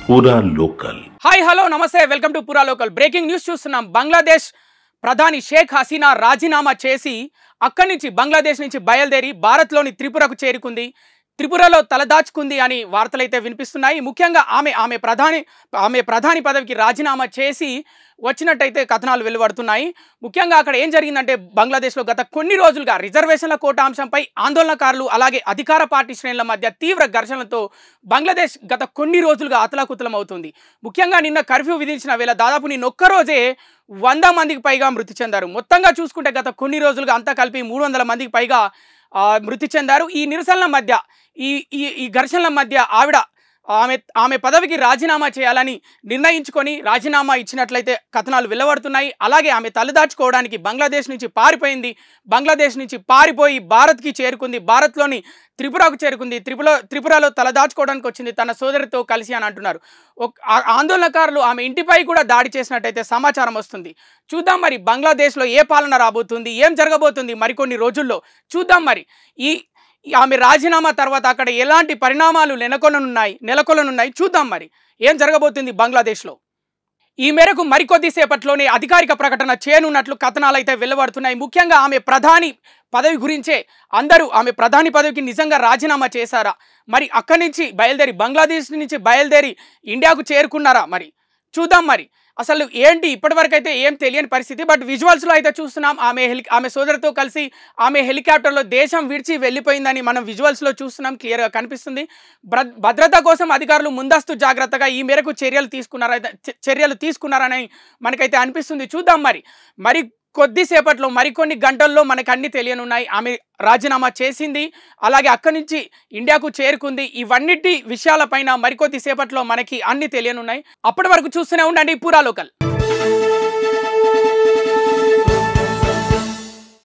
పూరా local. Hi hello నమస్తే, welcome to పూరా లోకల్. బ్రేకింగ్ న్యూస్ చూస్తున్నాం. బంగ్లాదేశ్ ప్రధాని షేక్ హసీనా రాజీనామా చేసి అక్కడి నుంచి బంగ్లాదేశ్ నుంచి బయలుదేరి భారత్లోని త్రిపురకు చేరుకుంది. త్రిపురలో తలదాచుకుంది అని వార్తలైతే వినిపిస్తున్నాయి. ముఖ్యంగా ఆమె ప్రధాని పదవికి రాజీనామా చేసి వచ్చినట్టయితే కథనాలు వెలువడుతున్నాయి. ముఖ్యంగా అక్కడ ఏం జరిగిందంటే, బంగ్లాదేశ్లో గత కొన్ని రోజులుగా రిజర్వేషన్ల కోటా అంశంపై ఆందోళనకారులు అలాగే అధికార పార్టీ శ్రేణుల మధ్య తీవ్ర ఘర్షణలతో బంగ్లాదేశ్ గత కొన్ని రోజులుగా అతలాకుతలం అవుతుంది. ముఖ్యంగా నిన్న కర్ఫ్యూ విధించిన వేళ దాదాపు నిన్నొక్కరోజే 100 మందికి పైగా మృతి చెందారు. మొత్తంగా చూసుకుంటే గత కొన్ని రోజులుగా అంతా కలిపి 300 మందికి పైగా మృతి చెందారు. ఈ నిరసనల మధ్య ఈ ఘర్షణల మధ్య ఆమె పదవికి రాజీనామా చేయాలని నిర్ణయించుకొని రాజీనామా ఇచ్చినట్లయితే కథనాలు వెలువడుతున్నాయి. అలాగే ఆమె తలదాచుకోవడానికి బంగ్లాదేశ్ నుంచి పారిపోయింది. బంగ్లాదేశ్ నుంచి పారిపోయి భారత్కి చేరుకుంది. భారత్లోని త్రిపురకు చేరుకుంది. త్రిపురలో తలదాచుకోవడానికి వచ్చింది తన సోదరితో కలిసి అని అంటున్నారు. ఆందోళనకారులు ఆమె ఇంటిపై కూడా దాడి చేసినట్టయితే సమాచారం వస్తుంది. చూద్దాం మరి బంగ్లాదేశ్లో ఏ పాలన రాబోతుంది, ఏం జరగబోతుంది మరికొన్ని రోజుల్లో చూద్దాం. మరి ఆమె రాజీనామా తర్వాత అక్కడ ఎలాంటి పరిణామాలు నెలకొననున్నాయి చూద్దాం. మరి ఏం జరగబోతుంది బంగ్లాదేశ్లో. ఈ మేరకు మరికొద్ది సేపట్లోనే అధికారిక ప్రకటన చేయనున్నట్లు కథనాలు అయితే వెలువడుతున్నాయి. ముఖ్యంగా ఆమె ప్రధాని పదవి గురించే అందరూ ఆమె ప్రధాని పదవికి నిజంగా రాజీనామా చేశారా, మరి అక్కడి నుంచి బయలుదేరి బంగ్లాదేశ్ నుంచి బయలుదేరి ఇండియాకు చేరుకున్నారా, మరి చూద్దాం. మరి అసలు ఏంటి ఇప్పటివరకు అయితే ఏం తెలియని పరిస్థితి. బట్ విజువల్స్లో అయితే చూస్తున్నాం ఆమె సోదరితో కలిసి ఆమె హెలికాప్టర్లో దేశం విడిచి వెళ్ళిపోయిందని మనం విజువల్స్లో చూస్తున్నాం. క్లియర్గా కనిపిస్తుంది. భద్రత కోసం అధికారులు ముందస్తు జాగ్రత్తగా ఈ మేరకు చర్యలు తీసుకున్నారని మనకైతే అనిపిస్తుంది. చూద్దాం. మరి కొద్దిసేపట్లో మరికొన్ని గంటల్లో మనకు అన్ని తెలియనున్నాయి. ఆమె రాజీనామా చేసింది, అలాగే అక్కడి నుంచి ఇండియాకు చేరుకుంది. ఇవన్నిటి విషయాలపైన మరికొద్ది సేపట్లో మనకి అన్ని తెలియనున్నాయి. అప్పటి వరకు చూస్తూనే ఉండండి పూరా లోకల్.